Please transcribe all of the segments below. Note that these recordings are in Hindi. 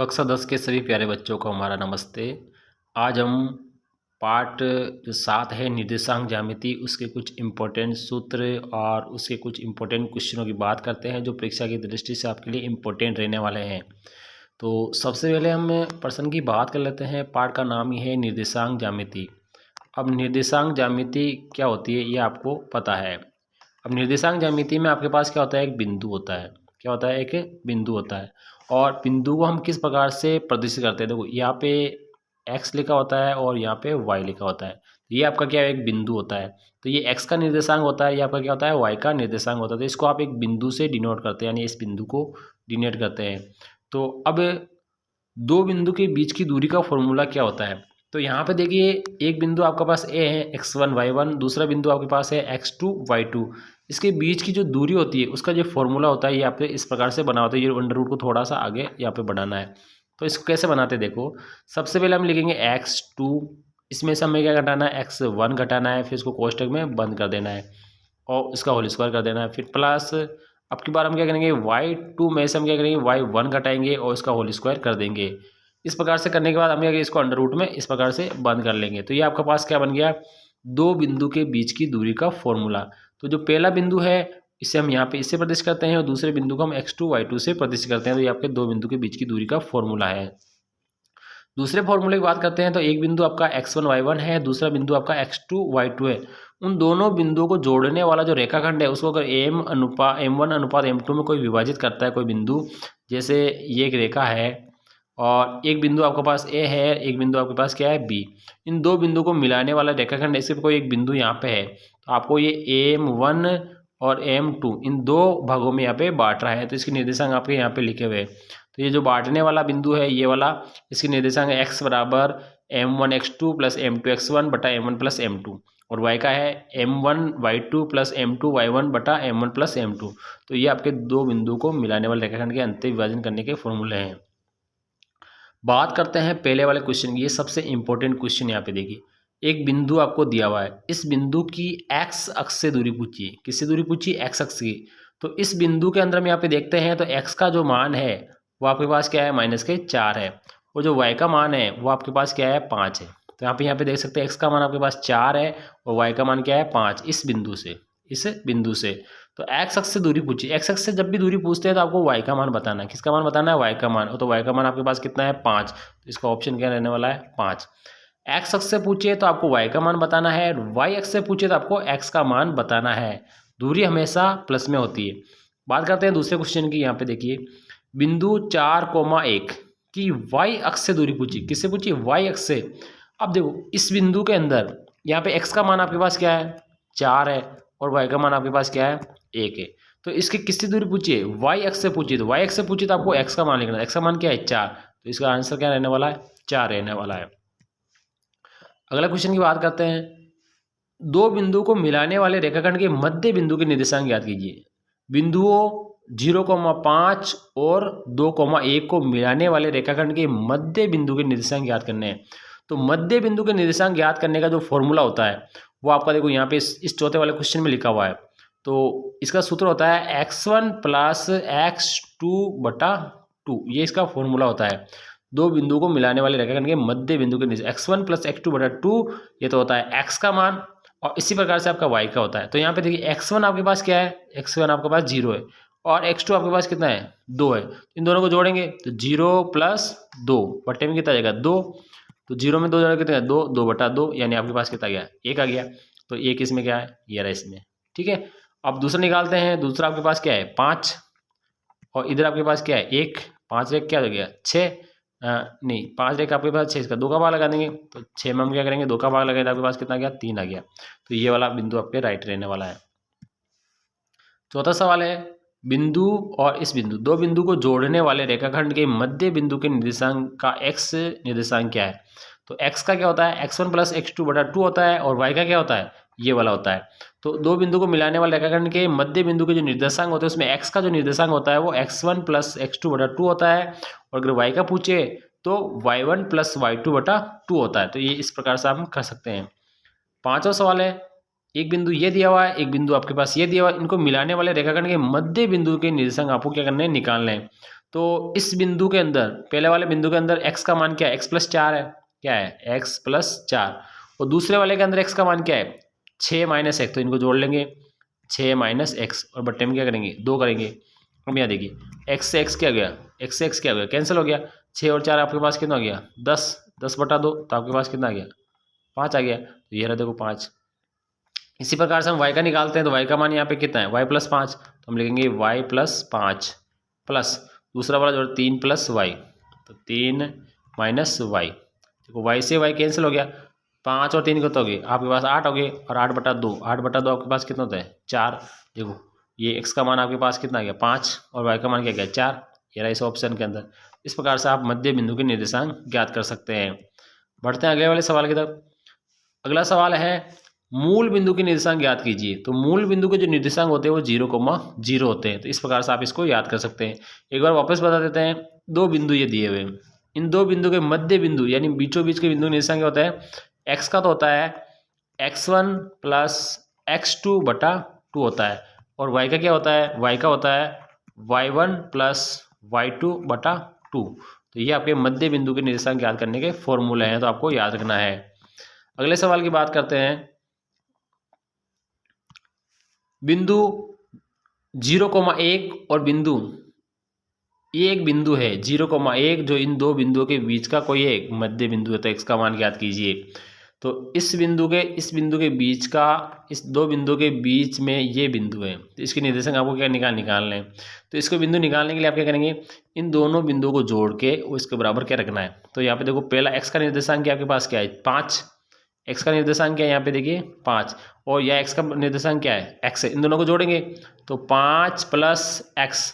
कक्षा 10 के सभी प्यारे बच्चों को हमारा नमस्ते। आज हम पार्ट जो 7 है निर्देशांक ज्यामिति, उसके कुछ इम्पोर्टेंट सूत्र और उसके कुछ इम्पोर्टेंट क्वेश्चनों की बात करते हैं जो परीक्षा की दृष्टि से आपके लिए इम्पोर्टेंट रहने वाले हैं। तो सबसे पहले हम प्रश्न की बात कर लेते हैं। पार्ट का नाम ही है निर्देशांक ज्यामिति। अब निर्देशांक ज्यामिति क्या होती है ये आपको पता है। अब निर्देशांक ज्यामिति में आपके पास क्या होता है, एक बिंदु होता है। क्या होता है, एक बिंदु होता है। और बिंदु को हम किस प्रकार से प्रदर्शित करते हैं, देखो यहाँ पे x लिखा होता है और यहाँ पे y लिखा होता है। ये आपका क्या है, एक बिंदु होता है। तो ये x का निर्देशांक होता है, ये आपका क्या होता है, y का निर्देशांक होता है। तो इसको आप एक बिंदु से डिनोट करते हैं, यानी इस बिंदु को डिनोट करते हैं। तो अब दो बिंदु के बीच की दूरी का फॉर्मूला क्या होता है, तो यहाँ पे देखिए एक बिंदु आपके पास ए है x1 y1, दूसरा बिंदु आपके पास है x2 y2। इसके बीच की जो दूरी होती है उसका जो फॉर्मूला होता है ये यहाँ पे इस प्रकार से बना होता है। ये अंडर रूट को थोड़ा सा आगे यहाँ पे बढ़ाना है। तो इसको कैसे बनाते हैं, देखो सबसे पहले हम लिखेंगे x2, इसमें से हमें क्या घटाना है, x1 घटाना है, फिर इसको कोष्टक में बंद कर देना है और इसका होल स्क्वायर कर देना है। फिर प्लस अब की बार हम क्या करेंगे, y2 में से हम क्या करेंगे, y1 घटाएंगे और इसका होल स्क्वायर कर देंगे। इस प्रकार से करने के बाद हम इसको अंडर रूट में इस प्रकार से बंद कर लेंगे। तो ये आपके पास क्या बन गया, दो बिंदु के बीच की दूरी का फॉर्मूला। तो जो पहला बिंदु है इसे हम यहाँ पे इससे प्रदर्शित करते हैं और दूसरे बिंदु को हम x2 y2 से प्रदर्शित करते हैं। तो ये आपके दो बिंदु के बीच की दूरी का फॉर्मूला है। दूसरे फॉर्मूले की बात करते हैं तो एक बिंदु आपका x1 y1 है, दूसरा बिंदु आपका x2 y2 है। उन दोनों बिंदुओं को जोड़ने वाला जो रेखाखंड है उसको अगर m1 अनुपात m2 में कोई विभाजित करता है कोई बिंदु, जैसे ये एक रेखा है और एक बिंदु आपके पास A है, एक बिंदु आपके पास क्या है B। इन दो बिंदु को मिलाने वाला रेखाखंड ऐसे कोई एक बिंदु यहाँ पे है, तो आपको ये M1 और M2 इन दो भागों में यहाँ पे बांट रहा है। तो इसके निर्देशांक आपके यहाँ पे लिखे हुए हैं। तो ये जो बांटने वाला बिंदु है ये वाला, इसके निर्देशांक x बराबर m1 x2 plus m2 x1 बटा m1 प्लस m2 और y का है m1 y2 plus m2 y1 बटा m1 प्लस m2। तो ये आपके दो बिंदु को मिलाने वाले रेखाखंड के अंतर विभाजन करने के फॉर्मूले हैं। बात करते हैं पहले वाले क्वेश्चन की। ये सबसे इंपॉर्टेंट क्वेश्चन यहाँ पे देखिए, एक बिंदु आपको दिया हुआ है, इस बिंदु की x अक्ष से दूरी पूछिए। किससे दूरी पूछिए, x अक्ष की। तो इस बिंदु के अंदर हम यहाँ पे देखते हैं तो x का जो मान है वो आपके पास क्या है, -4 है और जो y का मान है वो आपके पास क्या है, 5 है। तो यहाँ पे देख सकते हैं x का मान आपके पास 4 है और y का मान क्या है, 5। इस बिंदु से तो x अक्ष से दूरी पूछिए। x अक्ष से जब भी दूरी पूछते हैं तो आपको y का मान बताना है। किसका मान बताना है, y का मान। तो y का मान आपके पास कितना है, 5। तो इसका ऑप्शन क्या रहने वाला है, 5। x अक्ष से पूछिए तो आपको y का मान बताना है, y अक्ष से पूछिए तो आपको x का मान बताना है। दूरी हमेशा प्लस में होती है। बात करते हैं दूसरे क्वेश्चन की। यहाँ पे देखिए बिंदु 4,1 की y अक्ष से दूरी पूछिए। किससे पूछिए, y अक्ष से। अब देखो इस बिंदु के अंदर यहाँ पे x का मान आपके पास क्या है, 4 है और y का मान आपके पास क्या है, 1 है। तो इसकी किससे दूरी पूछिए, y अक्ष से पूछिए। तो y अक्ष से पूछिए तो आपको x का मान लिखना है। x का मान क्या है, 4। तो इसका आंसर क्या रहने वाला है, 4 रहने वाला है। अगला क्वेश्चन की बात करते हैं। दो बिंदु को मिलाने वाले रेखाखंड के मध्य बिंदु के निर्देशांक याद कीजिए। बिंदुओं 0,5 और 2,1 को मिलाने वाले रेखाखंड के मध्य बिंदु के निर्देशांक याद करने हैं। तो मध्य बिंदु के निर्देशांक याद करने का जो फॉर्मूला होता है वो आपका देखो यहाँ पे इस चौथे वाले क्वेश्चन में लिखा हुआ है। तो इसका सूत्र होता है x1 प्लस x2 बटा 2। ये इसका फॉर्मूला होता है। दो बिंदु को मिलाने वाले रेखाखंड के मध्य बिंदु के निर्देशांक x1 प्लस x2 बटा 2, ये तो होता है x का मान और इसी प्रकार से आपका y का होता है। तो यहाँ पे देखिए x1 आपके पास क्या है, x1 आपके पास 0 है और x2 आपके पास कितना है, 2 है। इन दोनों को जोड़ेंगे तो 0 प्लस 2 बट्टे में कितना जाएगा, 2। तो 0 में 2 जोड़े कितना है, 2, 2 बटा 2, यानी आपके पास कितना गया, 1 आ गया। तो 1 इसमें क्या है, ये रहा इसमें, ठीक है। अब दूसरा निकालते हैं। दूसरा आपके पास क्या है, 5 और इधर आपके पास क्या है, 1। 5 रेख क्या हो गया, 6। नहीं 5 रेख आपके पास 6, इसका 2 का भाग लगा देंगे। तो 6 में हम क्या करेंगे, 2 का भाग लगाए तो आपके पास कितना गया, 3 आ गया। तो ये वाला बिंदु आपके राइट रहने वाला है। चौथा सवाल है, बिंदु और इस बिंदु, दो बिंदु को जोड़ने वाले रेखाखंड के मध्य बिंदु के निर्देशांक का x निर्देशांक क्या है। तो x का क्या होता है, x1 प्लस x2 बटा 2 होता है और y का क्या होता है, ये वाला होता है। तो दो बिंदु को मिलाने वाले रेखाखंड के मध्य बिंदु के जो निर्देशांक होते हैं उसमें x का जो निर्देशांक होता है वो x1 प्लस x2 बटा 2 होता है और अगर y का पूछे तो y1 प्लस y2 बटा 2 होता है। तो ये इस प्रकार से हम कर सकते हैं। पांचवा सवाल है, एक बिंदु ये दिया हुआ है, एक बिंदु आपके पास ये दिया हुआ है, इनको मिलाने वाले रेखाखंड के मध्य बिंदु के निर्देशांक आपको क्या करने हैं, निकालने हैं। तो इस बिंदु के अंदर, पहले वाले बिंदु के अंदर x का मान क्या है, x+4 है, क्या है x+4, और दूसरे वाले के अंदर x का मान क्या है 6 - x, तो इनको जोड़ लेंगे 6 - x और बट्टे में क्या करेंगे 2 करेंगे। अब यहाँ देखिए x से x क्या गया, x से x क्या हो गया, कैंसिल हो गया, 6 और 4 आपके पास कितना हो गया 10, 10/2, तो आपके पास कितना आ गया 5 आ गया, तो ये रहा देखो 5। इसी प्रकार से हम y का निकालते हैं, तो y का मान यहाँ पे कितना है y+5, तो हम लिखेंगे y+5 प्लस दूसरा वाला जो 3 + y, तो 3 - y, देखो y से y कैंसिल हो गया, 5 और 3 कितना हो गए आपके पास 8 हो गए, और 8/2, 8/2 आपके पास कितना होता है 4। देखो ये x का मान आपके पास कितना आ गया 5 और y का मान क्या गया 4, ये रहा इस ऑप्शन के अंदर। इस प्रकार से आप मध्य बिंदु के निर्देशांक ज्ञात कर सकते हैं। बढ़ते हैं अगले वाले सवाल की तरफ। अगला सवाल है मूल बिंदु के निर्देशांक ज्ञात कीजिए। तो मूल बिंदु के जो निर्देशांक होते हैं वो 0,0 होते हैं। तो इस प्रकार से आप इसको याद कर सकते हैं। एक बार वापस बता देते हैं, दो बिंदु ये दिए हुए हैं, इन दो बिंदु के मध्य बिंदु यानी बीचों बीच के बिंदु निर्देशांक क्या होता है, x का तो होता है x1 + x2/2 होता है, और y का क्या होता है, y का होता है y1 + y2/2। तो ये आपके मध्य बिंदु के निर्देशांक ज्ञात करने के फॉर्मूले हैं, तो आपको याद रखना है। अगले सवाल की बात करते हैं। बिंदु 0,1 और बिंदु, ये एक बिंदु है 0,1 जो इन दो बिंदुओं के बीच का कोई एक मध्य बिंदु है, तो x का मान ज्ञात कीजिए। तो इस बिंदु के बीच का, इस दो बिंदु के बीच में ये बिंदु है, तो इसके निर्देशांक आपको क्या निकालने हैं। तो इसको बिंदु निकालने के लिए आप क्या करेंगे, इन दोनों बिंदुओं को जोड़ के उसके बराबर क्या रखना है। तो यहाँ पे देखो पहला x का निर्देशांक आपके पास क्या है 5, x का निर्देशांक क्या है यहाँ पे देखिए 5, और यह x का निर्देशांक क्या है x है। इन दोनों को जोड़ेंगे तो 5 + x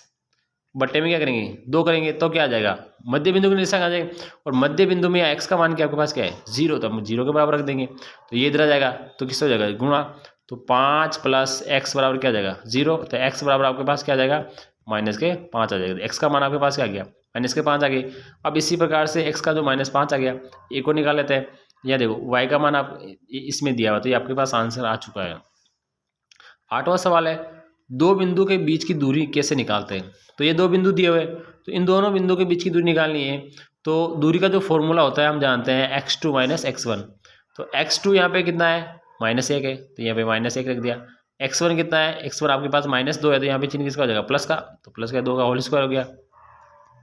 बट्टे में क्या करेंगे 2 करेंगे, तो क्या आ जाएगा मध्य बिंदु का निर्देशांक आ जाएगा। और मध्य बिंदु में x का मान क्या आपके पास क्या है 0, तो हम 0 के बराबर रख देंगे, तो ये इधर आ जाएगा, तो किस हो जाएगा गुणा, तो 5 + x बराबर क्या आ जाएगा 0, तो x बराबर आपके पास क्या आ जाएगा -5 आ जाएगा। x का मान आपके पास क्या आ गया -5 आ गई। अब इसी प्रकार से x का जो -5 आ गया, एक को निकाल लेते हैं। यह देखो y का मान आप इसमें दिया हुआ, तो ये आपके पास आंसर आ चुका है। 8वां सवाल है दो बिंदु के बीच की दूरी कैसे निकालते हैं। तो ये दो बिंदु दिए हुए, तो इन दोनों बिंदु के बीच की दूरी निकालनी है। तो दूरी का जो फॉर्मूला होता है हम जानते हैं x2 - x1। तो x2 यहाँ पे कितना है -1 है, तो यहाँ पे -1 रख दिया। x1 कितना है, x1 आपके पास -2 है, तो यहाँ पे चिन्ह किसका हो जाएगा प्लस का, तो प्लस का 2 का होल स्क्वायर हो गया,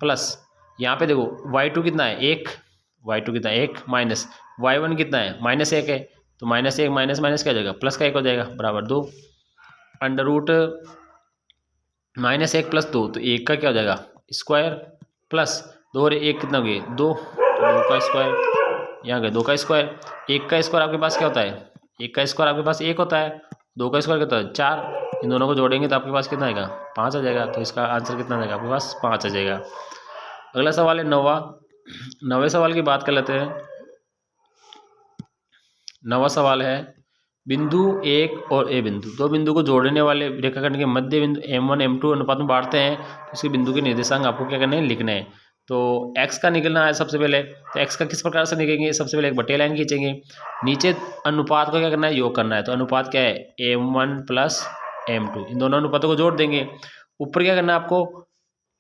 प्लस यहाँ पे देखो y2 कितना है 1, y2 कितना है 1, माइनस y1 कितना है -1 है, तो -1 माइनस माइनस क्या हो जाएगा प्लस का 1 हो जाएगा बराबर 2, अंडर रूट -1 + 2, तो 1 का क्या हो जाएगा स्क्वायर, प्लस 2 और 1 कितना हो गया 2, तो 2 का स्क्वायर, यहाँ गया 2 का स्क्वायर। 1 का स्क्वायर आपके पास क्या होता है, 1 का स्क्वायर आपके पास 1 होता है, 2 का स्क्वायर कितना है 4, इन दोनों को जोड़ेंगे तो आपके पास कितना आएगा 5 आ जाएगा। तो इसका आंसर कितना आ जाएगा आपके पास 5 आ जाएगा। अगला सवाल है 9वें सवाल की बात कर लेते हैं। 9वां सवाल है बिंदु 1 और ए बिंदु, दो बिंदु को जोड़ने वाले रेखाखंड के मध्य बिंदु m1 m2 अनुपात में बांटते हैं, तो इसके बिंदु के निर्देशांक आपको क्या करने हैं लिखने हैं। तो x का निकलना है सबसे पहले, तो x का किस प्रकार से निकलेंगे, सबसे पहले एक बटे लाइन खींचेंगे, नीचे अनुपात को क्या करना है योग करना है। तो अनुपात क्या है m1 + m2, इन दोनों अनुपातों को जोड़ देंगे। ऊपर क्या करना है आपको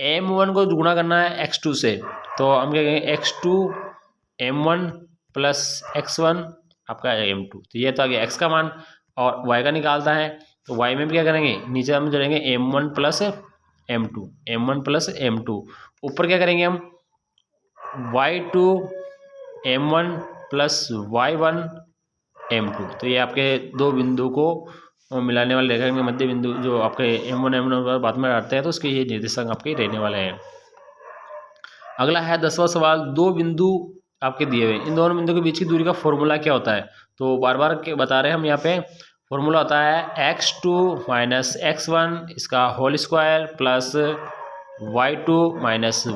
m1 को गुणा करना है x2 से, तो हम क्या कहेंगे x2 m1 + x1 आपका m2, तो ये तो आ गया x का मान। और y का निकालता है, तो y में भी क्या करेंगे नीचे हम जोड़ेंगे m1 + m2, m1 + m2, ऊपर क्या करेंगे हम y2 m1 + y1 m2। तो ये आपके दो बिंदु को मिलाने वाले रेखाखंड के मध्य बिंदु जो आपके m1 m1 बाद में आते हैं, तो उसके ये निर्देशांक आपके रहने वाले हैं। अगला है 10वां सवाल, दो बिंदु आपके दिए हुए, इन दोनों बिंदु के बीच की दूरी का फॉर्मूला क्या होता है। तो बार बार बता रहे हैं हम यहाँ पे, फॉर्मूला होता है x2 - x1 इसका whole square plus y2 -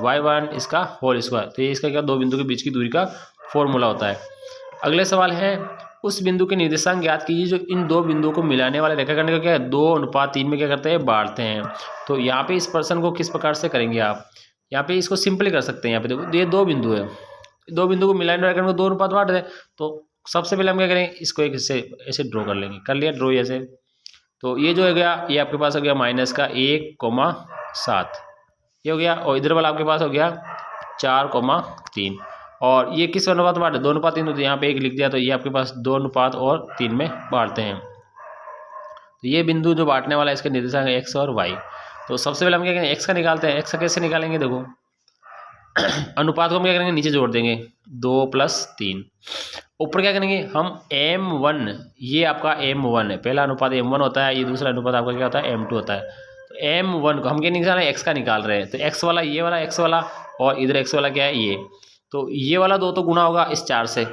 y1 इसका होल स्क्वायर। तो ये इसका क्या दो बिंदु के बीच की दूरी का फॉर्मूला होता है। अगले सवाल है उस बिंदु के निर्देशांक ज्ञात कीजिए जो इन दो बिंदुओं को मिलाने वाले रेखाखंड का क्या है 2:3 में क्या करते हैं बांटते हैं। तो यहाँ पे इस प्रश्न को किस प्रकार से करेंगे आप, यहाँ पे इसको सिंपली कर सकते हैं। यहाँ पे देखो ये दो बिंदु है, दो बिंदु को मिलाने वाले रेखाखंड को 2 अनुपात बांट दें। तो सबसे पहले हम क्या करेंगे इसको एक ऐसे ड्रॉ कर लेंगे, कर लिया ड्रॉ ऐसे। तो ये जो हो गया ये आपके पास हो गया -1,7, ये हो गया, और इधर वाला आपके पास हो गया 4,3। और ये किस अनुपात में बांटे? 2:3। तो यहाँ पे 1 लिख दिया, तो ये आपके पास 2:3 में बांटते हैं। तो ये बिंदु जो बांटने वाला है इसके निर्देशांक एक्स और वाई। तो सबसे पहले हम क्या करेंगे, एक्स का निकालते हैं। एक्स का कैसे निकालेंगे? देखो अनुपात को हम क्या करेंगे, नीचे जोड़ देंगे, 2 + 3। ऊपर क्या करेंगे हम, m1, ये आपका m1 है, पहला अनुपात m1 होता है, ये दूसरा अनुपात आपका क्या होता है, m2 होता है। तो m1 को हम क्या निकाल रहे हैं, x का निकाल रहे हैं। तो x वाला, ये वाला x वाला, और इधर x वाला क्या है, ये। तो ये वाला 2 तो गुणा होगा इस 4 से,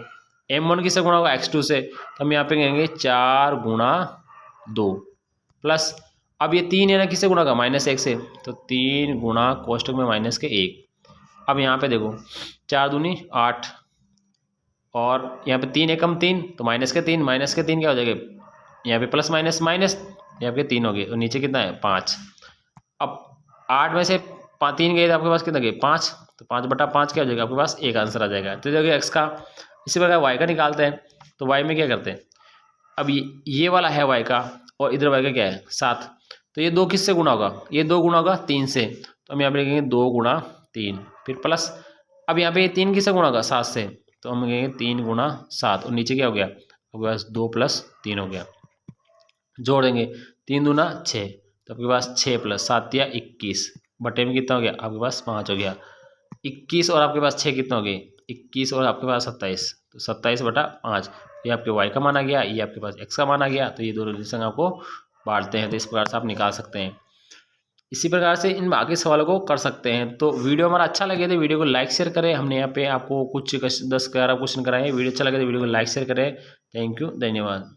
m1 किससे गुणा होगा, x2 से। तो हम यहाँ पे कहेंगे 4 × 2 प्लस, अब ये 3 है ना, किससे गुणा होगा, -1 से। तो 3 गुणा कोष्टक में -1। अब यहाँ पे देखो 4 दूनी 8, और यहाँ पे 3 एकम 3, तो -3 क्या हो जाएगा, यहाँ पे प्लस माइनस माइनस, यहाँ पे 3 हो गए, और नीचे कितना है, 5। अब 8 में से 3 गए तो आपके पास कितना गए, 5। तो 5/5 क्या हो जाएगा, आपके पास एक आंसर आ जाएगा। तो देखिए एक्स का। इसी प्रकार वाई का निकालते हैं। तो वाई में क्या करते हैं, अब ये वाला है वाई का, और इधर वाई का क्या है, 7। तो ये 2 किससे गुणा होगा, ये 2 गुणा होगा 3 से। तो हम यहाँ पे लिखेंगे 2 × 3, फिर प्लस, अब यहाँ पे ये 3 किससे गुणा होगा, 7 से। तो हम कहेंगे 3 × 7, और नीचे क्या हो गया, आपके पास 2 + 3 हो गया। जोड़ देंगे, 3 दूना 6, तो आपके पास 6 + 7 या 21, बटे में कितना हो गया, आपके पास 5 हो गया। 21 और आपके पास 6 कितना हो गए, 21 और आपके पास 27, तो 27/5। ये आपके वाई का मान आ गया, ये आपके पास एक्स का मान आ गया। तो ये दोनों रिलेशन आपको बांटते हैं, तो इस प्रकार से आप निकाल सकते हैं। इसी प्रकार से इन बाकी सवालों को कर सकते हैं। तो वीडियो हमारा अच्छा लगे तो वीडियो को लाइक शेयर करें। हमने यहाँ पे आपको कुछ 10-11 क्वेश्चन कराए हैं। वीडियो अच्छा लगे तो वीडियो को लाइक शेयर करें। थैंक यू, धन्यवाद।